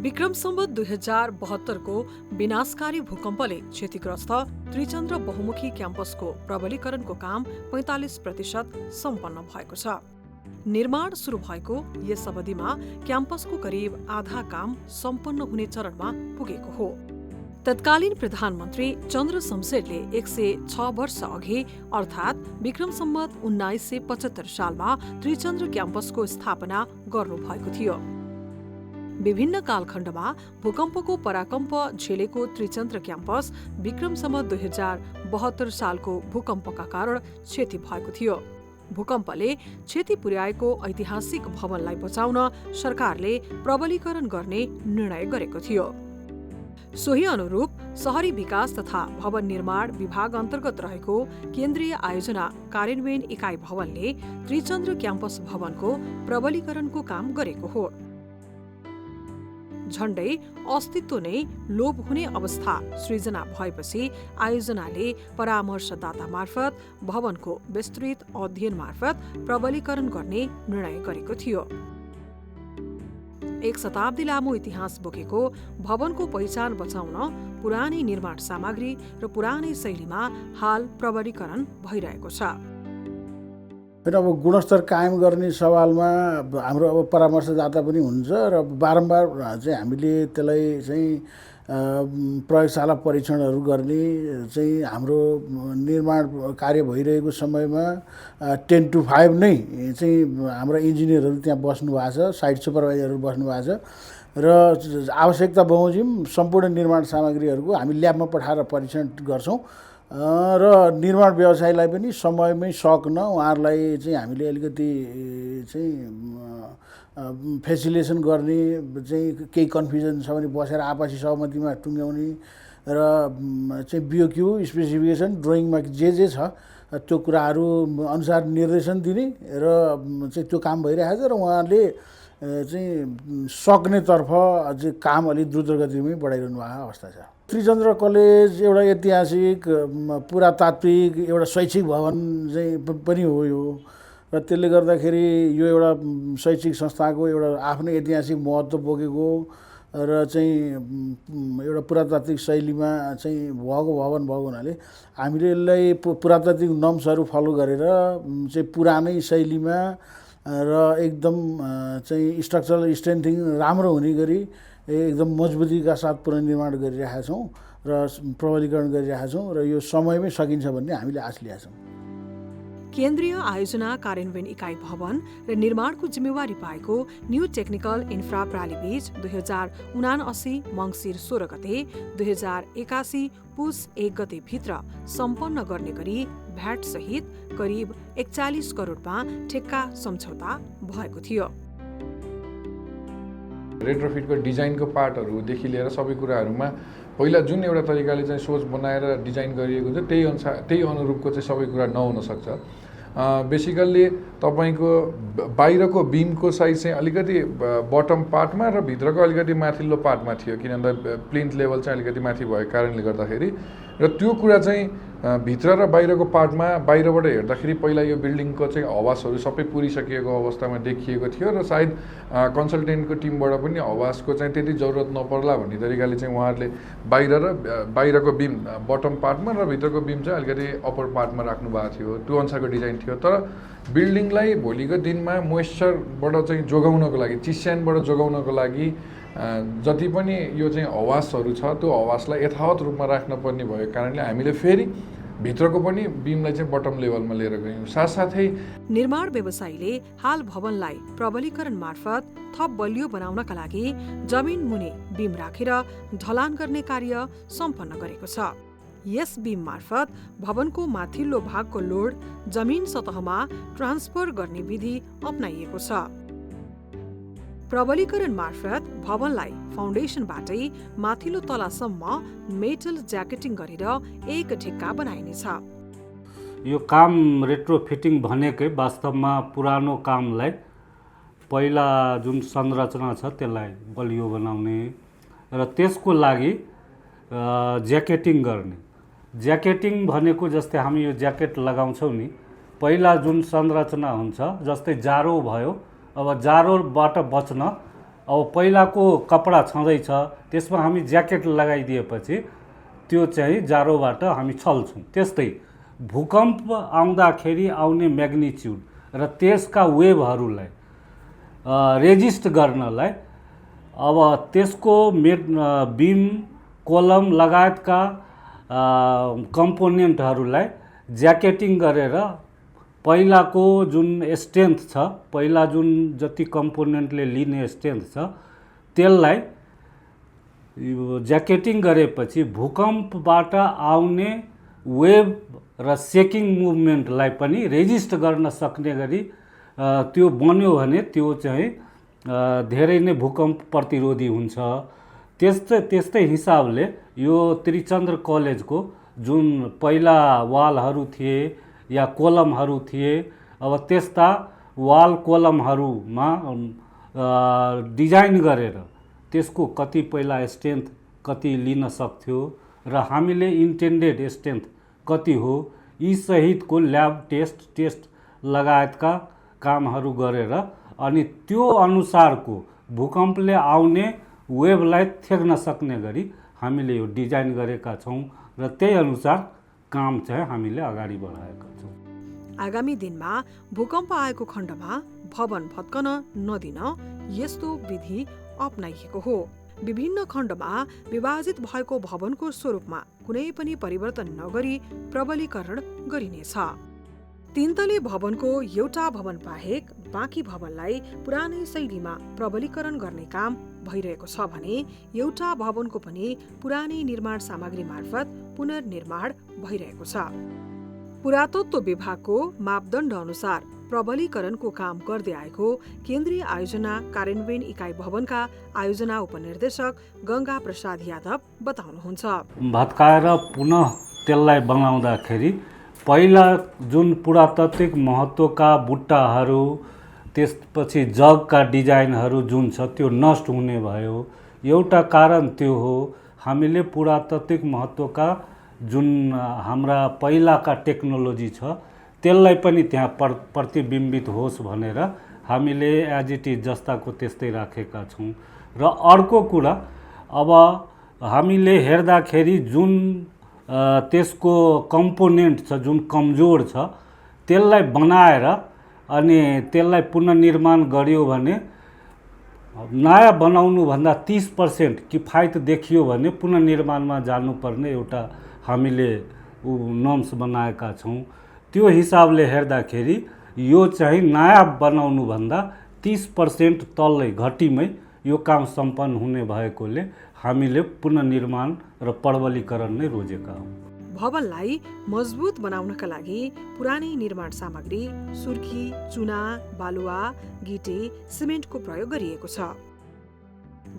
विक्रम सम्वत 2072 को विनाशकारी भूकम्पले क्षतिग्रस्त त्रिचन्द्र बहुमुखी क्याम्पसको प्रबलीकरणको काम 45% सम्पन्न भएको छ। निर्माण सुरु भएको यस अवधिमा क्याम्पसको करिब आधा काम सम्पन्न हुने चरणमा पुगेको हो। तत्कालीन प्रधानमन्त्री चन्द्र शमशेरले 106 वर्ष अघि अर्थात् विक्रम सम्वत 1975 सालमा त्रिचन्द्र क्याम्पसको स्थापना गर्नुभएको थियो। विभिन्न कालखण्डमा भूकम्पको पराकम्प झेलेको त्रिचन्द्र क्याम्पस विक्रम सम्वत 2072 सालको भूकम्पका कारण क्षति भएको थियो। भूकम्पले क्षति पुर्याएको ऐतिहासिक भवनलाई बचाउन सरकारले प्रबलीकरण गर्ने निर्णय गरेको थियो। सोही अनुरूप शहरी विकास तथा भवन निर्माण विभाग अन्तर्गत रहेको केन्द्रीय आयोजना कार्यान्वयन इकाइ भवनले त्रिचन्द्र क्याम्पस भवनको प्रबलीकरणको काम गरेको हो। झण्डै अस्तित्व नै लोभ हुने अवस्था सृजना भएपछि आयोजनाले परामर्शदाता मार्फत भवनको विस्तृत अध्ययन मार्फत प्रबलीकरण गर्ने निर्णय गरेको थियो। 1 शताब्दी लामो इतिहास बोकेको भवनको पहिचान बचाउन पुरानै निर्माण सामग्री र पुरानै शैलीमा हाल प्रबलीकरण भइरहेको छ। अब गुणस्तर कायम गर्ने सवालमा हाम्रो अब परामर्शदाता पनि हुन्छ र बारम्बार चाहिँ हामीले त्यसलाई चाहिँ प्रयोगशाला परीक्षणहरू गर्ने चाहिँ हाम्रो निर्माण कार्य भइरहेको समयमा 10 to 5 नै चाहिँ हाम्रो इन्जिनियरहरू त्यहाँ बस्नु भएको छ, साइट सुपरभाइजरहरू बस्नु भएको छ र आवश्यकता बमोजिम सम्पूर्ण निर्माण सामग्रीहरूको हामी ल्याबमा पठाएर परीक्षण गर्छौँ र निर्माण व्यवसायलाई पनि समयमै सक्न उहाँहरूलाई चाहिँ हामीले अलिकति चाहिँ फेसिलिटेसन गर्ने चाहिँ केही कन्फ्युजन छ भने बसेर आपसी सहमतिमा टुङ्ग्याउने र चाहिँ बिओक्यू स्पेसिफिकेसन ड्रइङमा जे छ त्यो कुराहरू अनुसार निर्देशन दिने र चाहिँ त्यो काम भइरहेको छ र उहाँहरूले चाहिँ सक्नेतर्फ अझै काम अलिक द्रुत गतिमै बढाइरहनु भएको अवस्था छ। त्रिचन्द्र कलेज एउटा ऐतिहासिक पुरातात्विक एउटा शैक्षिक भवन चाहिँ पनि हो यो र त्यसले गर्दाखेरि यो एउटा शैक्षिक संस्थाको एउटा आफ्नै ऐतिहासिक महत्त्व बोकेको र चाहिँ एउटा पुरातात्विक शैलीमा चाहिँ भएको भवन भएको हुनाले हामीले यसलाई पुरातात्विक नर्म्सहरू फलो गरेर चाहिँ पुरानै शैलीमा र एकदम चाहिँ स्ट्रक्चरल स्ट्रेन्थिङ राम्रो हुने गरी एकदम मजबुतीका साथ पुनर्निर्माण गरिरहेका छौँ र प्रबलीकरण गरिरहेका छौँ र यो समयमै सकिन्छ भन्ने हामीले आश लिएका छौँ। केन्द्रीय आयोजना कार्यान्वयन इकाइ भवन र निर्माणको जिम्मेवारी पाएको न्यू टेक्निकल इन्फ्रा प्रालिबीच 2079 मङ्सिर 16 गते 2081 पुस 1 गते भित्र सम्पन्न गर्ने गरी भ्याट सहित करिब 41 करोडमा ठेक्का सम्झौता भएको थियो। रेट्रोफिटको डिजाइनको पार्टहरूदेखि लिएर सबै कुराहरूमा पहिला जुन एउटा तरिकाले चाहिँ सोच बनाएर डिजाइन गरिएको हुन्छ त्यही अनुरूपको चाहिँ सबै कुरा नहुन सक्छ। बेसिकल्ली तपाईँको बाहिरको बिमको साइज चाहिँ अलिकति बटम पार्टमा र भित्रको अलिकति माथिल्लो पार्टमा थियो, किन भन्दा प्लिन्थ लेभल चाहिँ अलिकति माथि भएको कारणले गर्दाखेरि र त्यो कुरा चाहिँ भित्र र बाहिरको पार्टमा बाहिरबाट हेर्दाखेरि पहिला यो बिल्डिङको चाहिँ आवासहरू सबै पुरिसकिएको अवस्थामा देखिएको थियो र सायद कन्सल्टेन्टको टिमबाट पनि आवासको चाहिँ त्यति जरुरत नपर्ला भन्ने तरिकाले चाहिँ उहाँहरूले बाहिरको बिम बटम पार्टमा र भित्रको बिम चाहिँ अलिकति अप्पर पार्टमा राख्नु भएको थियो। त्यो अनुसारको डिजाइन थियो। तर बिल्डिङलाई भोलिको दिनमा मोइस्चरबाट चाहिँ जोगाउनको लागि, चिस्यानबाट जोगाउनको लागि जति पनि यो चाहिँ आवासहरू छ त्यो आवासलाई यथावत रूपमा राख्न पर्ने भएको कारणले हामीले फेरि भित्रको पनि बिमलाई चाहिँ बटम लेभलमा लिएर गयौँ। साथसाथै निर्माण व्यवसायीले हाल भवनलाई प्रबलीकरण मार्फत थप बलियो बनाउनका लागि जमिन मुनि बिम राखेर ढलान गर्ने कार्य सम्पन्न गरेको छ। यस बिम मार्फत भवनको माथिल्लो भागको लोड जमिन सतहमा ट्रान्सफर गर्ने विधि अपनाइएको छ। प्रबलीकरण मार्फत भवनलाई फाउन्डेसनबाटै माथिल्लो तलासम्म मेटल ज्याकेटिङ गरेर एक ठेक्का बनाइनेछ। यो काम रेट्रोफिटिङ भनेकै वास्तवमा पुरानो कामलाई पहिला जुन संरचना छ त्यसलाई बलियो बनाउने र त्यसको लागि ज्याकेटिङ गर्ने। ज्याकेटिङ भनेको जस्तै हामी यो ज्याकेट लगाउँछौँ नि, पहिला जुन संरचना हुन्छ जस्तै जाडो भयो, अब जाडोबाट बच्न अब पहिलाको कपडा छँदैछ त्यसमा हामी ज्याकेट लगाइदिएपछि त्यो चाहिँ जाडोबाट हामी छल्छौँ। त्यस्तै भूकम्प आउँदाखेरि आउने म्याग्निच्युड र त्यसका वेभहरूलाई रेजिस्ट गर्नलाई अब त्यसको बिम कोलम लगायतका कम्पोनेन्टहरूलाई ज्याकेटिङ गरेर पहिलाको जुन स्ट्रेन्थ छ, पहिला जुन जति कम्पोनेन्टले लिने स्ट्रेन्थ छ त्यसलाई ज्याकेटिङ गरेपछि भूकम्पबाट आउने वेभ र सेकिङ मुभमेन्टलाई पनि रेजिस्ट गर्न सक्ने गरी त्यो बन्यो भने त्यो चाहिँ धेरै नै भूकम्प प्रतिरोधी हुन्छ। त्यस्तै हिसाबले यो त्रिचन्द्र कलेजको जुन पहिला वालहरू थिए या कोलमहरू थिए, अब त्यस्ता वाल कोलमहरूमा डिजाइन गरेर त्यसको कति पहिला स्ट्रेन्थ कति लिन सक्थ्यो र हामीले इन्टेन्डेड स्ट्रेन्थ कति हो, यी सहितको ल्याब टेस्ट लगायतका कामहरू गरेर अनि त्यो अनुसारको भूकम्पले आउने वेभलाई थेक्न सक्ने गरी हामीले यो डिजाइन गरेका छौँ र त्यही अनुसार काम चाहिँ हामीले अगाडि बढाएका छौँ। आगामी दिनमा भूकम्प आएको खण्डमा भवन भत्कन नदिन यस्तो विधि अपनाइएको हो। विभिन्न खण्डमा विभाजित भएको भवनको स्वरूपमा कुनै पनि परिवर्तन नगरी प्रबलीकरण गरिनेछ। 3 तले भवनको एउटा भवन बाहेक बाँकी भवनलाई पुरानै शैलीमा प्रबलीकरण गर्ने काम भइरहेको छ भने एउटा भवनको पनि पुरानै निर्माण सामग्री मार्फत पुनर्निर्माण भइरहेको छ। पुरातत्व विभागको मापदण्ड अनुसार प्रबलीकरणको काम गर्दै आएको केन्द्रीय आयोजना कार्यान्वयन इकाइ भवनका आयोजना उपनिर्देशक गंगा प्रसाद यादव बताउनुहुन्छ। भत्काएर पुनः त्यसलाई बनाउँदाखेरि पहिला जुन पुरातात्विक महत्त्वका बुट्टाहरू त्यसपछि जगका डिजाइनहरू जुन छ त्यो नष्ट हुने भयो। एउटा कारण त्यो हो हामीले पुरातात्विक महत्त्वका जुन हाम्रा पहिलाका टेक्नोलोजी छ त्यसलाई पनि त्यहाँ प्रतिबिम्बित होस् भनेर हामीले एज इट इज जस्ताको त्यस्तै राखेका छौँ। र अर्को कुरा अब हामीले हेर्दाखेरि जुन त्यसको कम्पोनेन्ट छ जुन कमजोर छ त्यसलाई बनाएर अनि त्यसलाई पुनर्निर्माण गरियो भने नयाँ बनाउनुभन्दा 30% किफायत देखियो भने पुनर्निर्माणमा जानुपर्ने एउटा हामीले नर्म्स बनाएका छौँ। त्यो हिसाबले हेर्दाखेरि यो चाहिँ नयाँ बनाउनुभन्दा 30% तलै घटीमै यो काम सम्पन्न हुने भएकोले हामीले पुनर्निर्माण र प्रबलीकरण नै रोजेका हौँ। भवनलाई मजबुत बनाउनका लागि पुरानै निर्माण सामग्री सुर्खी, चुना, बालुवा, गिटी, सिमेन्टको प्रयोग गरिएको छ।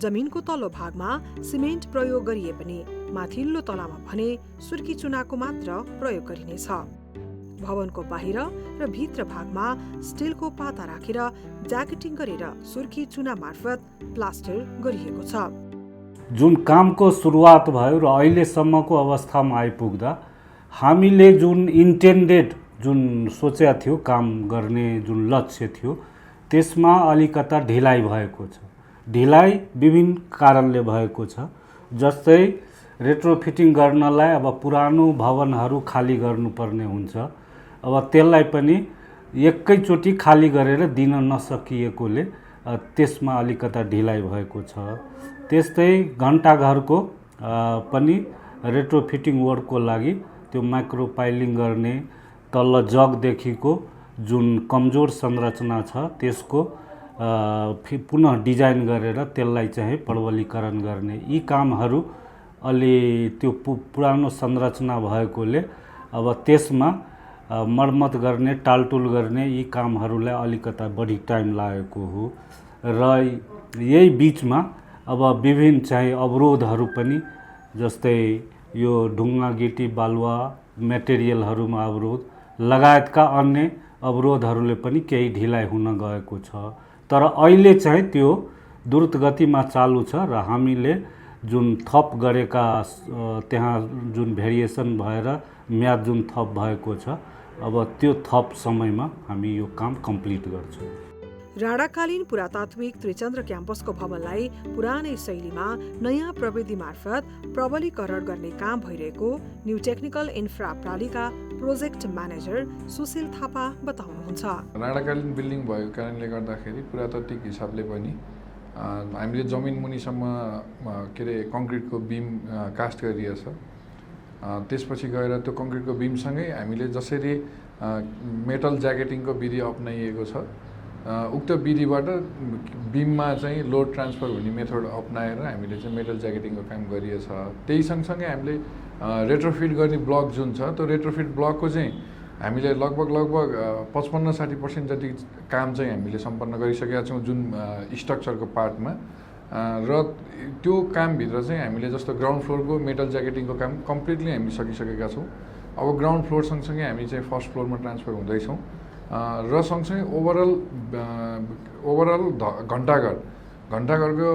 जमिनको तल्लो भागमा सिमेन्ट प्रयोग गरिए पनि माथिल्लो तलामा भने सुर्खी चुनाको मात्र प्रयोग गरिनेछ। भवनको बाहिर र भित्र भागमा स्टिलको पाता राखेर ज्याकेटिङ गरेर सुर्खी चुना मार्फत प्लास्टर गरिएको छ। जुन कामको सुरुवात भयो र अहिलेसम्मको अवस्थामा आइपुग्दा हामीले जुन इन्टेन्डेड जुन सोचेका थियो काम गर्ने जुन लक्ष्य थियो त्यसमा अलिकता ढिलाइ भएको छ। ढिलाइ विभिन्न कारणले भएको छ। जस्तै रेट्रोफिटिङ गर्नलाई अब पुरानो भवनहरू खाली गर्नुपर्ने हुन्छ। अब त्यसलाई पनि एकैचोटि खाली गरेर दिन नसकिएकोले त्यसमा अलिकता ढिलाइ भएको छ। त्यस्तै घण्टाघरको पनि रेट्रोफिटिङ वर्कको लागि त्यो माइक्रोपाइलिङ गर्ने तल्लो जगदेखिको जुन कमजोर संरचना छ त्यसको पुनः डिजाइन गरेर त्यसलाई चाहिँ प्रबलीकरण गर्ने यी कामहरू अलि त्यो पुरानो संरचना भएकोले अब त्यसमा मर्मत गर्ने टालटुल गर्ने यी कामहरूलाई अलिकता बढी टाइम लागेको हो। र यही बिचमा अब विभिन्न चाहिँ अवरोधहरू पनि जस्तै यो ढुङ्गा गिटी बालुवा मेटेरियलहरूमा अवरोध लगायतका अन्य अवरोधहरूले पनि केही ढिलाइ हुन गएको छ। तर अहिले चाहिँ त्यो द्रुत गतिमा चालु छ र हामीले जुन थप गरेका त्यहाँ जुन भेरिएसन भएर म्याद जुन थप भएको छ अब त्यो थप समयमा हामी यो काम कम्प्लिट गर्छौँ। राणाकालीन पुरातात्विक त्रिचन्द्र क्याम्पसको भवनलाई पुरानै शैलीमा नयाँ प्रविधि मार्फत प्रबलीकरण गर्ने काम भइरहेको न्यू टेक्निकल इन्फ्रा प्रालिका प्रोजेक्ट म्यानेजर सुशील थापा बताउनुहुन्छ। राणाकालीन बिल्डिङ भएको कारणले गर्दाखेरि पुरातात्विक हिसाबले पनि हामीले जमिन मुनिसम्म के अरे कङ्क्रिटको बिम कास्ट गरिएछ। त्यसपछि गएर त्यो कङ्क्रिटको बिमसँगै हामीले जसरी मेटल ज्याकेटिङको विधि अपनाइएको छ, उक्त विधिबाट बिममा चाहिँ लोड ट्रान्सफर हुने मेथड अपनाएर हामीले चाहिँ मेटल ज्याकेटिङको काम गरिएछ। त्यही सँगसँगै हामीले रेट्रोफिट गर्ने ब्लक जुन छ, त्यो रेट्रोफिट ब्लकको चाहिँ हामीले लगभग 55-60% जति काम चाहिँ हामीले सम्पन्न गरिसकेका छौँ जुन स्ट्रक्चरको पार्टमा। र त्यो कामभित्र चाहिँ हामीले जस्तो ग्राउन्ड फ्लोरको मेटल ज्याकेटिङको काम कम्प्लिटली हामी सकिसकेका छौँ। अब ग्राउन्ड फ्लोर सँगसँगै हामी चाहिँ फर्स्ट फ्लोरमा ट्रान्सफर हुँदैछौँ। र सँगसँगै ओभरअल घन्टाघरको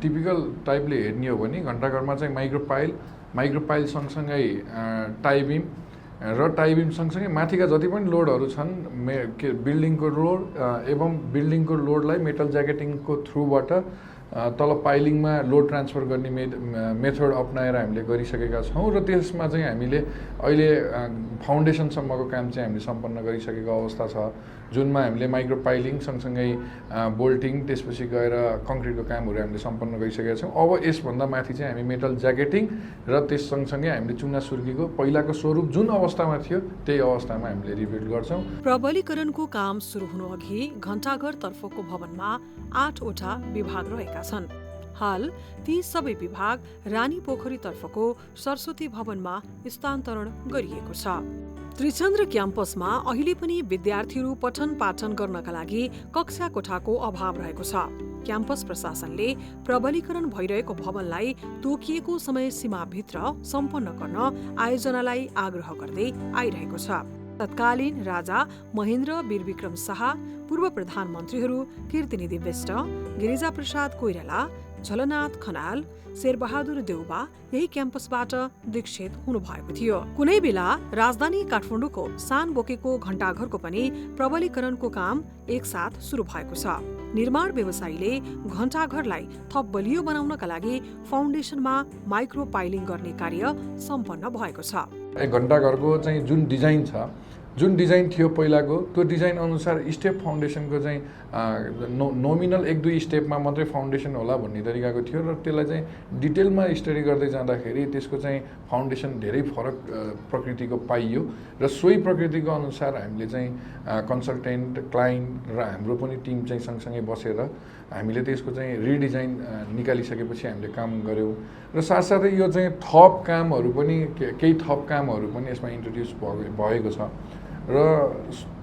टिपिकल टाइपले हेर्ने हो भने घन्टाघरमा चाहिँ माइक्रोपाइल सँगसँगै टाइबिम र टाइबिम सँगसँगै माथिका जति पनि लोडहरू छन् बिल्डिङको लोड एवं बिल्डिङको लोडलाई मेटल ज्याकेटिङको थ्रुबाट तल पाइलिङमा लोड ट्रान्सफर गर्ने मेथड अपनाएर हामीले गरिसकेका छौँ। र त्यसमा चाहिँ हामीले अहिले फाउन्डेसनसम्मको काम चाहिँ हामीले सम्पन्न गरिसकेको अवस्था छ, जुनमा हामीले माइक्रो पाइलिङ सँगसँगै बोल्टिङ त्यसपछि गएर कङ्क्रिटको कामहरू हामीले सम्पन्न गरिसकेका छौँ। अब यसभन्दा माथि चाहिँ हामी मेटल ज्याकेटिङ र त्यस सँगसँगै हामीले चुना सुर्कीको पहिलाको स्वरूप जुन अवस्थामा थियो त्यही अवस्थामा हामीले रिबिल्ड गर्छौँ। प्रबलीकरणको काम सुरु हुनु अघि घण्टाघर तर्फको भवनमा 8वटा विभाग रहेका छन्। हाल ती सबै विभाग रानी पोखरी तर्फको सरस्वती भवनमा स्थानान्तरण गरिएको छ। त्रिचन्द्र क्याम्पसमा अहिले पनि विद्यार्थीहरू पठन पाठन गर्नका लागि कक्षा कोठाको अभाव रहेको छ। क्याम्पस प्रशासनले प्रबलीकरण भइरहेको भवनलाई तोकिएको समय सीमाभित्र सम्पन्न गर्न आयोजनालाई आग्रह गर्दै आइरहेको छ। तत्कालीन राजा महेन्द्र वीरविक्रम शाह, पूर्व प्रधानमन्त्रीहरू कीर्तिनिधि विष्ट, गिरिजा प्रसाद कोइराला, झलनाथ खनाल, शेरबहादुर देउबा यही क्याम्पसबाट दीक्षित हुनुभएको थियो। कुनै बेला राजधानी काठमाडौँको सान बोकेको घण्टाघरको पनि प्रबलीकरणको काम एकसाथ सुरु भएको छ। निर्माण व्यवसायीले घण्टाघरलाई थप बलियो बनाउनका लागि फाउन्डेसनमा माइक्रो पाइलिङ गर्ने कार्य सम्पन्न भएको छ। घण्टाघरको चाहिँ जुन डिजाइन थियो पहिलाको, त्यो डिजाइन अनुसार स्टेप फाउन्डेसनको चाहिँ नोमिनल 1-2 स्टेपमा मात्रै फाउन्डेसन होला भन्ने तरिकाको थियो। र त्यसलाई चाहिँ डिटेलमा स्टडी गर्दै जाँदाखेरि त्यसको चाहिँ फाउन्डेसन धेरै फरक प्रकृतिको पाइयो। र सोही प्रकृतिको अनुसार हामीले चाहिँ कन्सल्टेन्ट, क्लाइन्ट र हाम्रो पनि टिम चाहिँ सँगसँगै बसेर हामीले त्यसको चाहिँ रिडिजाइन निकालिसकेपछि हामीले काम गऱ्यौँ। र साथसाथै यो चाहिँ केही थप कामहरू पनि यसमा इन्ट्रोड्युस भएको छ। र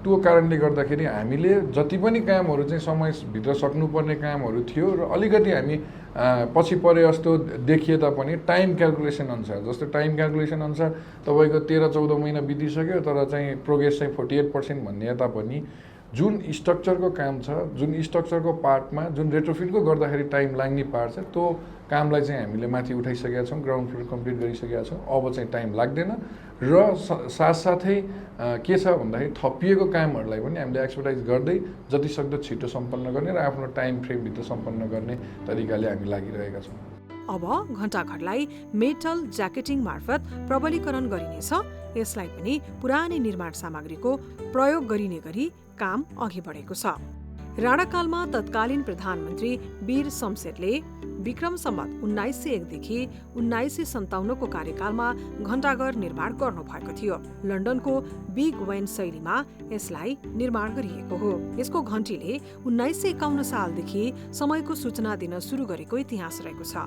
त्यो कारणले गर्दाखेरि हामीले जति पनि कामहरू चाहिँ समयभित्र सक्नुपर्ने कामहरू थियो र अलिकति हामी पछि परे जस्तो देखिए तापनि टाइम क्यालकुलेसन अनुसार, जस्तो टाइम क्यालकुलेसन अनुसार तपाईँको 13-14 महिना बितिसक्यो, तर चाहिँ प्रोग्रेस चाहिँ 48% भन्ने तापनि जुन स्ट्रक्चरको काम छ, जुन स्ट्रक्चरको पार्टमा जुन रेट्रोफिटको गर्दाखेरि टाइम लाग्ने पार्ट छ, त्यो कामलाई चाहिँ हामीले माथि उठाइसकेका छौँ, ग्राउन्ड फ्लोर कम्प्लिट गरिसकेका छौँ। अब चाहिँ टाइम लाग्दैन। र साथसाथै के छ भन्दाखेरि थपिएको कामहरूलाई पनि हामीले एक्सपर्टाइज गर्दै जति सक्दो छिटो सम्पन्न गर्ने र आफ्नो टाइम फ्रेमभित्र सम्पन्न गर्ने तरिकाले हामी लागिरहेका छौँ। अब घण्टाघरलाई मेटल ज्याकेटिङ मार्फत प्रबलीकरण गरिनेछ। यसलाई पनि पुरानै निर्माण सामग्रीको प्रयोग गरिने गरी काम अघि बढेको छ। राणाकालमा तत्कालीन प्रधानमन्त्री वीर शमशेरले विक्रम सम्वत 1901 देखि 1957 को कार्यकालमा घण्टाघर निर्माण गर्नुभएको थियो। लन्डनको बिग वेन शैलीमा यसलाई निर्माण गरिएको हो। यसको घण्टीले 1951 सालदेखि समयको सूचना दिन सुरु गरेको इतिहास रहेको छ।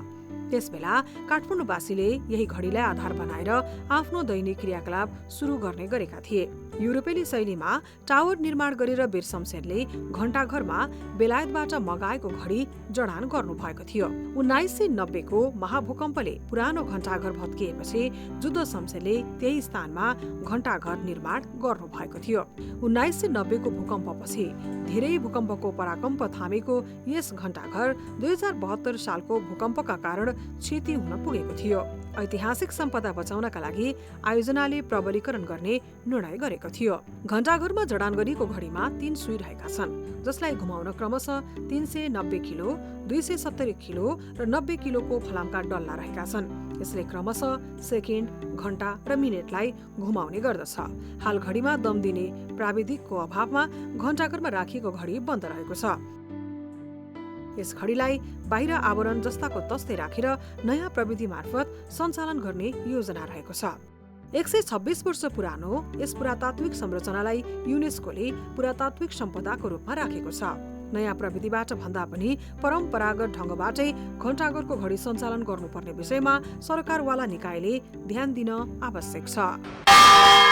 त्यसबेला काठमाडौँवासीले यही घडीलाई आधार बनाएर आफ्नो दैनिक क्रियाकलाप सुरु गर्ने गरेका थिए। युरोपेली शैलीमा टावर निर्माण गरेर वीर शमशेरले घण्टाघरमा बेलायतबाट मगाएको घडी जडान गर्नुभएको थियो। 1990 को महाभूकम्पले पुरानो घण्टाघर भत्किएपछि जुद्ध शमशेरले त्यही स्थानमा घण्टाघर निर्माण गर्नुभएको थियो। 1990 को भूकम्पपछि धेरै भूकम्पको पराकम्प थामेको यस घण्टाघर 2072 सालको भूकम्पका कारण क्षति हुन पुगेको थियो। ऐतिहासिक सम्पदा बचाउनका लागि आयोजनाले प्रबलीकरण गर्ने निर्णय गरेको थियो। घण्टाघरमा जडान गरिएको घडीमा 3 सुई रहेका छन्, जसलाई घुमाउन क्रमशः 390 किलो, 270 किलो र 90 किलोको फलामका डल्ला रहेका छन्। यसले क्रमशः सेकेन्ड, घण्टा र मिनेटलाई घुमाउने गर्दछ। हाल घडीमा दम दिने प्राविधिकको अभावमा घण्टाघरमा राखिएको घडी बन्द रहेको छ। यस घडीलाई बाहिर आवरण जस्ताको तस्तै राखेर नयाँ प्रविधि मार्फत सञ्चालन गर्ने योजना रहेको छ। 126 वर्ष पुरानो यस पुरातात्विक संरचनालाई युनेस्कोले पुरातात्विक सम्पदाको रूपमा राखेको छ। नयाँ प्रविधिबाट भन्दा पनि परम्परागत ढङ्गबाटै घण्टाघरको घडी सञ्चालन गर्नुपर्ने विषयमा सरकारवाला निकायले ध्यान दिन आवश्यक छ।